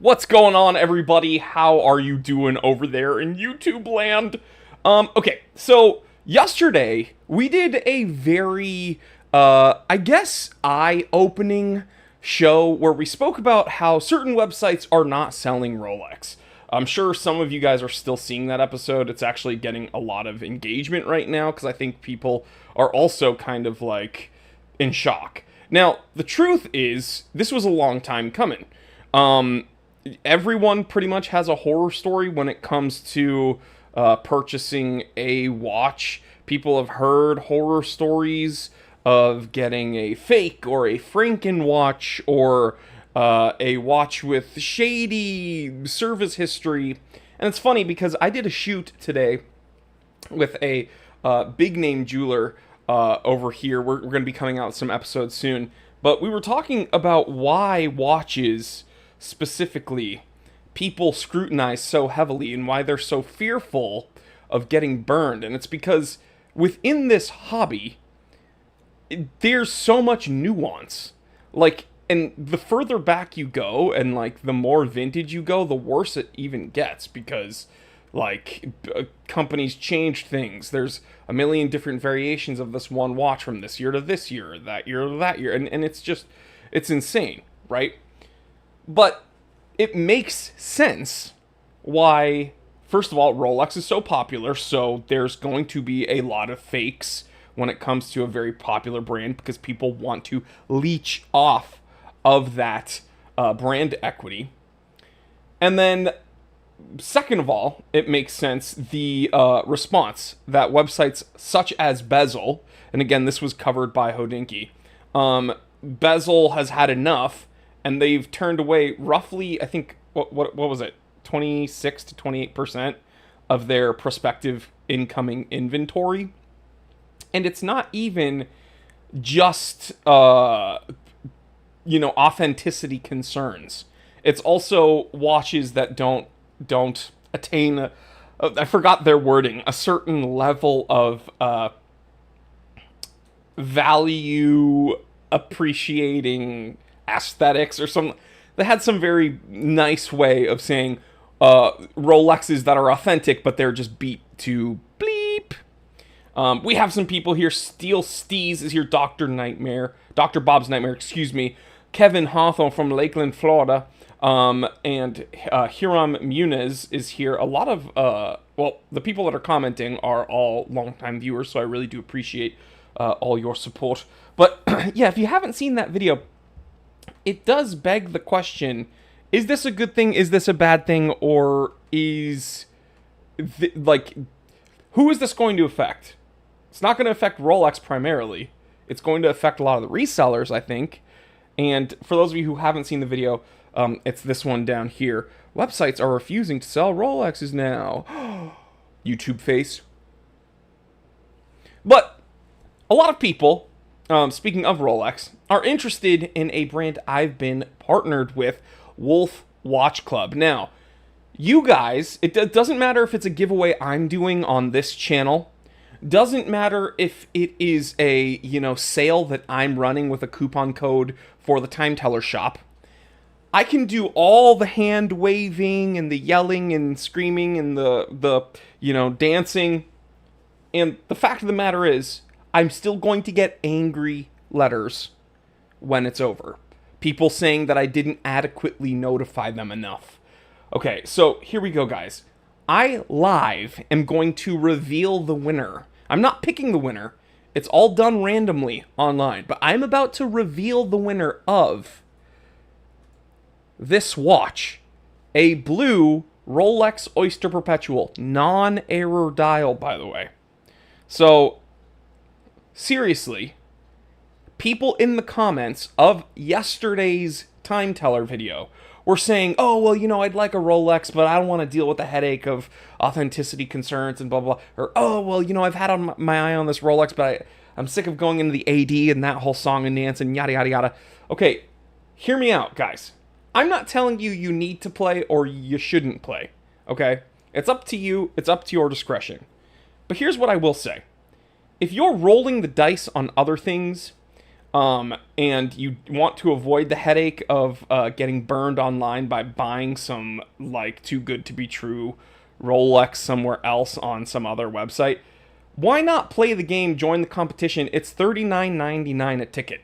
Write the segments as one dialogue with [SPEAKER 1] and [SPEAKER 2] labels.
[SPEAKER 1] What's going on, everybody? How are you doing over there in YouTube land? Okay, so yesterday we did a very, I guess, eye-opening show where we spoke about how certain websites are not selling Rolex. I'm sure some of you guys are still seeing that episode. It's actually getting a lot of engagement right now because I think people are also kind of like in shock. Now, the truth is, this was a long time coming. Everyone pretty much has a horror story when it comes to purchasing a watch. People have heard horror stories of getting a fake or a Franken watch or a watch with shady service history. And it's funny because I did a shoot today with a big name jeweler over here. We're going to be coming out with some episodes soon. But we were talking about why watches specifically people scrutinize so heavily and why they're so fearful of getting burned. And it's because within this hobby, there's so much nuance. Like, and the further back you go and like the more vintage you go, the worse it even gets because like companies change things. There's a million different variations of this one watch from this year to this year, that year to that year. And it's just, it's insane, right? But it makes sense why, first of all, Rolex is so popular, so there's going to be a lot of fakes when it comes to a very popular brand because people want to leech off of that brand equity. And then, second of all, it makes sense, the response that websites such as Bezel, and again, this was covered by Hodinky, Bezel has had enough, and they've turned away roughly, I think, what was it, 26 to 28% of their prospective incoming inventory. And it's not even just, authenticity concerns. It's also watches that don't attain, I forgot their wording, a certain level of value appreciating aesthetics or something. They had some very nice way of saying Rolexes that are authentic, but they're just beat to bleep. We have some people here. Steel Steez is here. Dr. Bob's Nightmare, excuse me. Kevin Hawthorne from Lakeland, Florida. And Hiram Muniz is here. A lot of, the people that are commenting are all longtime viewers, so I really do appreciate all your support. But, yeah, if you haven't seen that video, it does beg the question, is this a good thing, is this a bad thing, or is, who is this going to affect? It's not going to affect Rolex primarily. It's going to affect a lot of the resellers, I think. And for those of you who haven't seen the video, it's this one down here. Websites are refusing to sell Rolexes now. YouTube face. But a lot of people, speaking of Rolex, are interested in a brand I've been partnered with, Wolf Watch Club. Now, you guys, it doesn't matter if it's a giveaway I'm doing on this channel. Doesn't matter if it is a, sale that I'm running with a coupon code for the Time Teller shop. I can do all the hand waving and the yelling and screaming and the dancing. And the fact of the matter is, I'm still going to get angry letters when it's over. People saying that I didn't adequately notify them enough. Okay, so here we go, guys. I live am going to reveal the winner. I'm not picking the winner. It's all done randomly online. But I'm about to reveal the winner of this watch. A blue Rolex Oyster Perpetual. Non-error dial, by the way. So, seriously, people in the comments of yesterday's Time Teller video were saying, oh, well, I'd like a Rolex, but I don't want to deal with the headache of authenticity concerns and blah, blah, blah. Or, oh, well, I've had on my eye on this Rolex, but I'm sick of going into the AD and that whole song and dance and yada, yada, yada. Okay, hear me out, guys. I'm not telling you you need to play or you shouldn't play, okay? It's up to you. It's up to your discretion. But here's what I will say. If you're rolling the dice on other things, and you want to avoid the headache of getting burned online by buying some like too good to be true Rolex somewhere else on some other website, why not play the game, join the competition? It's $39.99 a ticket.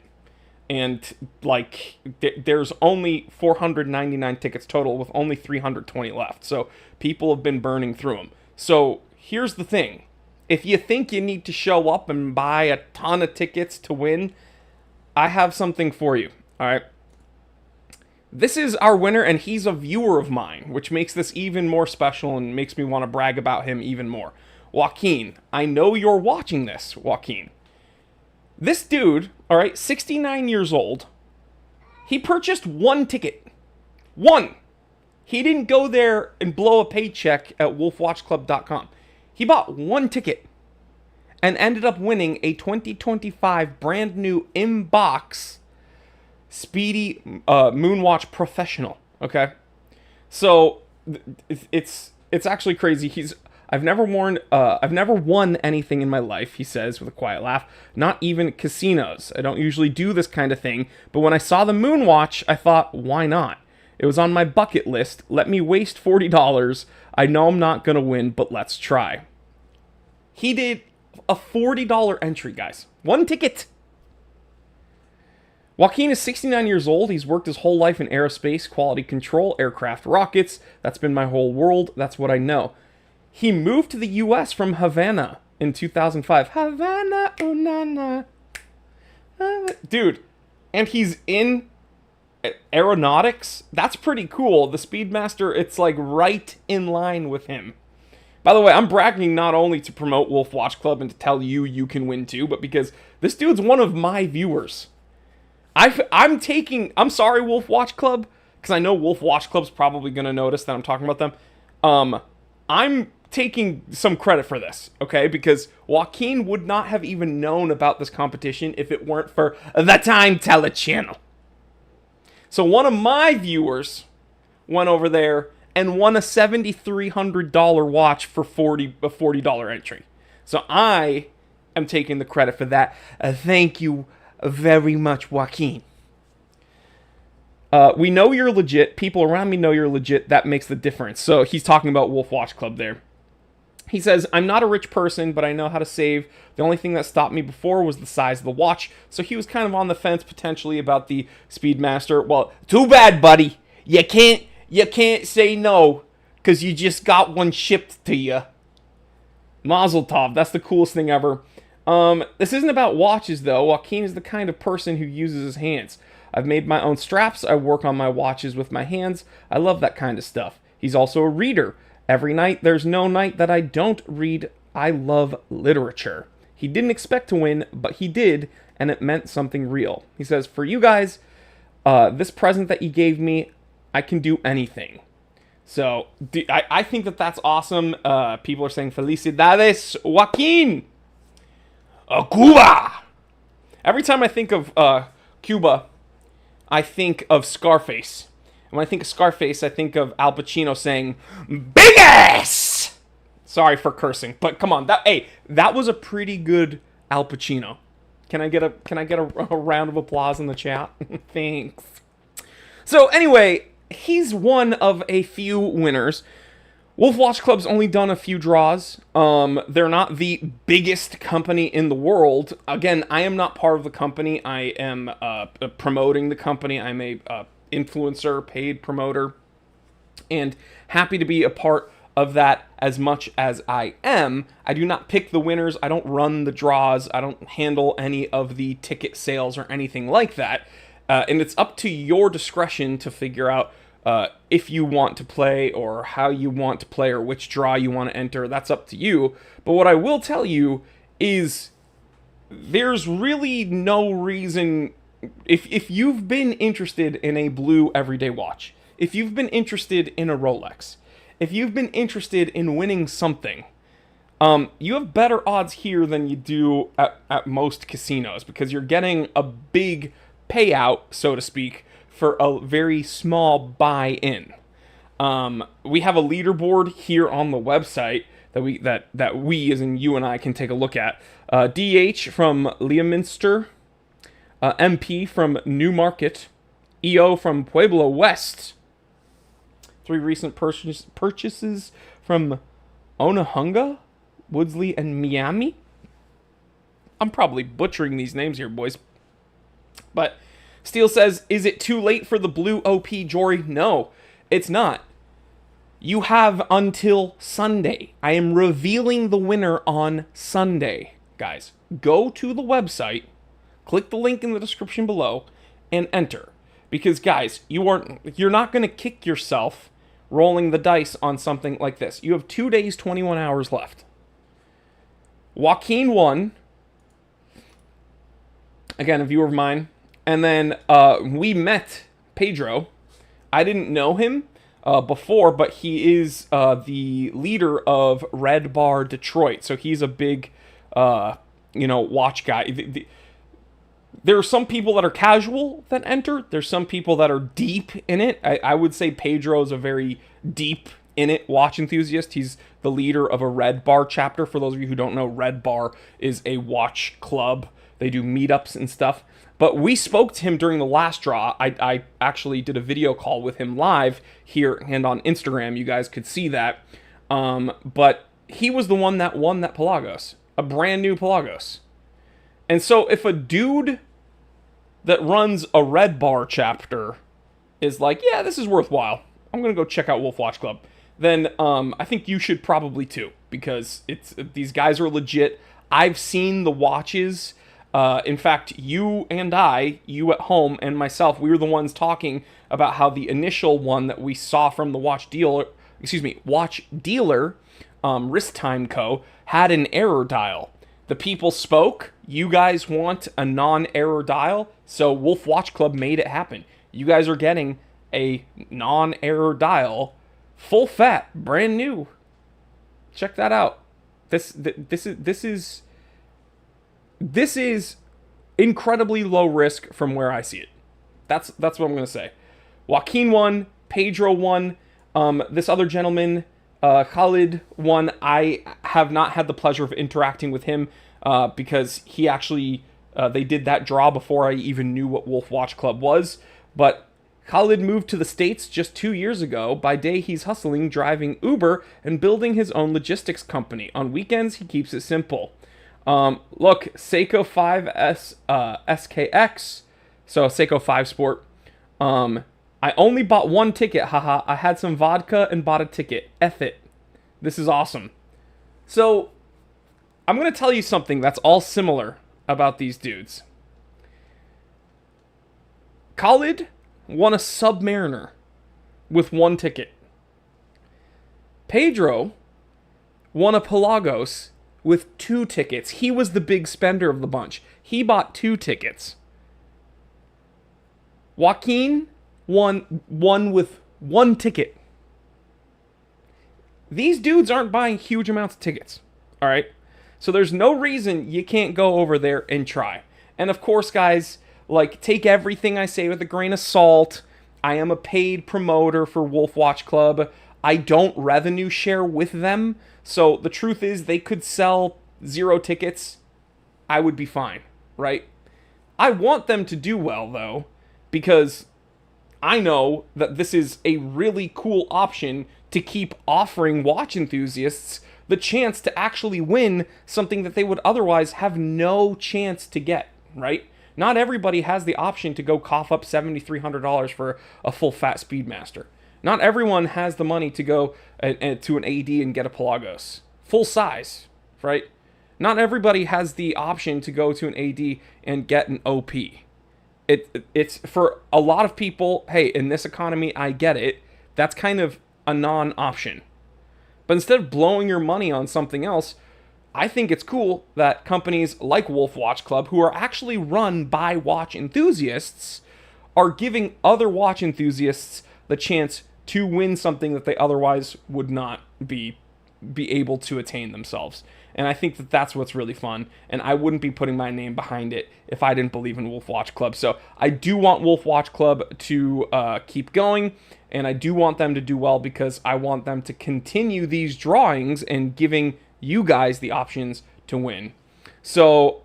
[SPEAKER 1] And like there's only 499 tickets total with only 320 left. So people have been burning through them. So here's the thing. If you think you need to show up and buy a ton of tickets to win, I have something for you. All right. This is our winner, and he's a viewer of mine, which makes this even more special and makes me want to brag about him even more. Joaquin, I know you're watching this, Joaquin. This dude, all right, 69 years old, he purchased one ticket. One. He didn't go there and blow a paycheck at wolfwatchclub.com. He bought one ticket and ended up winning a 2025 brand new in-box Speedy Moonwatch Professional. Okay, so it's actually crazy. I've never won anything in my life, he says with a quiet laugh. Not even casinos. I don't usually do this kind of thing, but when I saw the Moonwatch, I thought, why not? It was on my bucket list. Let me waste $40. I know I'm not gonna win, but let's try. He did a $40 entry, guys. One ticket. Joaquin is 69 years old. He's worked his whole life in aerospace, quality control, aircraft, rockets. That's been my whole world. That's what I know. He moved to the U.S. from Havana in 2005. Havana, oh na na. Dude, and he's in aeronautics. That's pretty cool. The Speedmaster, it's like right in line with him. By the way, I'm bragging not only to promote Wolf Watch Club and to tell you can win too, but because this dude's one of my viewers. I'm sorry, Wolf Watch Club, because I know Wolf Watch Club's probably going to notice that I'm talking about them. I'm taking some credit for this, okay? Because Joaquin would not have even known about this competition if it weren't for the Time Teller channel. So one of my viewers went over there and won a $7,300 watch for a $40 entry. So I am taking the credit for that. Thank you very much, Joaquin. We know you're legit. People around me know you're legit. That makes the difference. So he's talking about Wolf Watch Club there. He says, I'm not a rich person, but I know how to save. The only thing that stopped me before was the size of the watch. So he was kind of on the fence potentially about the Speedmaster. Well, too bad, buddy. You can't say no because you just got one shipped to you. Mazel tov. That's the coolest thing ever. This isn't about watches, though. Joaquin is the kind of person who uses his hands. I've made my own straps. I work on my watches with my hands. I love that kind of stuff. He's also a reader. Every night, there's no night that I don't read. I love literature. He didn't expect to win, but he did, and it meant something real. He says, for you guys, this present that you gave me, I can do anything. So, I think that that's awesome. People are saying, Felicidades, Joaquin! Cuba! Every time I think of Cuba, I think of Scarface. And when I think of Scarface, I think of Al Pacino saying, "Big ass!" Sorry for cursing, but come on, that was a pretty good Al Pacino. Can I get a round of applause in the chat? Thanks. So anyway, he's one of a few winners. Wolf Watch Club's only done a few draws. They're not the biggest company in the world. Again, I am not part of the company. I am promoting the company. I'm a influencer, paid promoter, and happy to be a part of that as much as I am. I do not pick the winners. I don't run the draws. I don't handle any of the ticket sales or anything like that. And it's up to your discretion to figure out if you want to play or how you want to play or which draw you want to enter. That's up to you. But what I will tell you is there's really no reason. If you've been interested in a blue everyday watch, if you've been interested in a Rolex, if you've been interested in winning something, you have better odds here than you do at most casinos because you're getting a big payout, so to speak, for a very small buy-in. We have a leaderboard here on the website that we, as in you and I, can take a look at. DH from Leominster. MP from Newmarket, EO from Pueblo West. 3 recent purchases from Onahunga, Woodsley, and Miami. I'm probably butchering these names here, boys. But Steele says, is it too late for the blue OP, Jory? No, it's not. You have until Sunday. I am revealing the winner on Sunday, guys. Go to the website, click the link in the description below, and enter. Because, guys, you're not going to kick yourself rolling the dice on something like this. You have 2 days, 21 hours left. Joaquin won. Again, a viewer of mine. And then we met Pedro. I didn't know him before, but he is the leader of Red Bar Detroit. So he's a big, watch guy. There are some people that are casual that enter. There's some people that are deep in it. I would say Pedro is a very deep in it watch enthusiast. He's the leader of a Red Bar chapter. For those of you who don't know, Red Bar is a watch club. They do meetups and stuff. But we spoke to him during the last draw. I actually did a video call with him live here and on Instagram. You guys could see that. But he was the one that won that Pelagos. A brand new Pelagos. And so if a dude that runs a Red Bar chapter is like, yeah, this is worthwhile, I'm going to go check out Wolf Watch Club, then I think you should probably too, because these guys are legit. I've seen the watches. In fact, you at home and myself, we were the ones talking about how the initial one that we saw from the watch dealer, Wrist Time Co., had an error dial. The people spoke. You guys want a non-error dial, so Wolf Watch Club made it happen. You guys are getting a non-error dial, full fat, brand new. Check that out. This is incredibly low risk from where I see it. That's what I'm gonna say. Joaquin won. Pedro won. This other gentleman, Khalid, won. I have not had the pleasure of interacting with him because he actually they did that draw before I even knew what Wolf Watch Club was. But Khalid moved to the States just 2 years ago. By day, he's hustling, driving Uber, and building his own logistics company. On weekends, he keeps it simple. Look, Seiko 5S SKX, so Seiko 5 Sport. I only bought 1 ticket, haha. I had some vodka and bought a ticket. F it. This is awesome. So, I'm going to tell you something that's all similar about these dudes. Khalid won a Submariner with 1 ticket. Pedro won a Pelagos with 2 tickets. He was the big spender of the bunch. He bought 2 tickets. Joaquin won with 1 ticket. These dudes aren't buying huge amounts of tickets. All right? So there's no reason you can't go over there and try. And of course, guys, like, take everything I say with a grain of salt. I am a paid promoter for Wolf Watch Club. I don't revenue share with them. So the truth is, they could sell 0 tickets. I would be fine, right? I want them to do well, though, because I know that this is a really cool option to keep offering watch enthusiasts the chance to actually win something that they would otherwise have no chance to get, right? Not everybody has the option to go cough up $7,300 for a full fat Speedmaster. Not everyone has the money to go to an AD and get a Pelagos. Full size, right? Not everybody has the option to go to an AD and get an OP. It's for a lot of people, hey, in this economy, I get it. That's kind of a non-option. But instead of blowing your money on something else, I think it's cool that companies like Wolf Watch Club, who are actually run by watch enthusiasts, are giving other watch enthusiasts the chance to win something that they otherwise would not be able to attain themselves. And I think that that's what's really fun, and I wouldn't be putting my name behind it if I didn't believe in Wolf Watch Club. So I do want Wolf Watch Club to keep going, and I do want them to do well because I want them to continue these drawings and giving you guys the options to win. So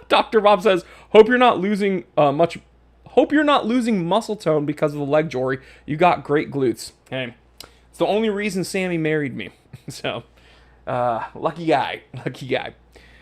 [SPEAKER 1] Dr. Bob says, hope you're not losing much. Hope you're not losing muscle tone because of the leg jewelry. You got great glutes. Hey, it's the only reason Sammy married me. So, lucky guy. Lucky guy.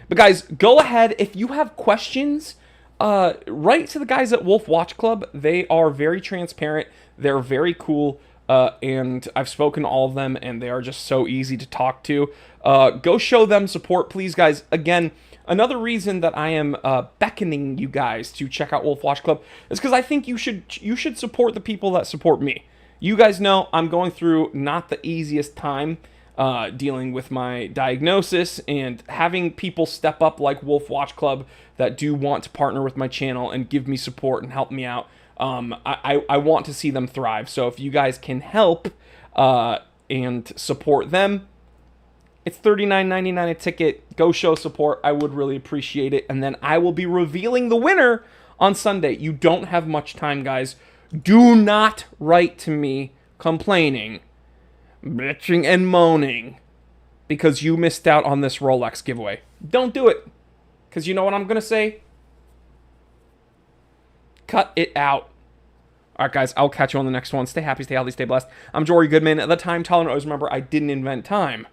[SPEAKER 1] But guys, go ahead. If you have questions, write to the guys at Wolf Watch Club. They are very transparent. They're very cool. And I've spoken to all of them, and they are just so easy to talk to. Go show them support, please, guys. Again, another reason that I am beckoning you guys to check out Wolf Watch Club is because I think you should support the people that support me. You guys know I'm going through not the easiest time dealing with my diagnosis, and having people step up like Wolf Watch Club that do want to partner with my channel and give me support and help me out. I want to see them thrive. So if you guys can help and support them, it's $39.99 a ticket. Go show support. I would really appreciate it. And then I will be revealing the winner on Sunday. You don't have much time, guys. Do not write to me complaining, bitching, and moaning because you missed out on this Rolex giveaway. Don't do it. Because you know what I'm going to say? Cut it out. All right, guys, I'll catch you on the next one. Stay happy, stay healthy, stay blessed. I'm Jory Goodman. At the Time Teller, always remember, I didn't invent time.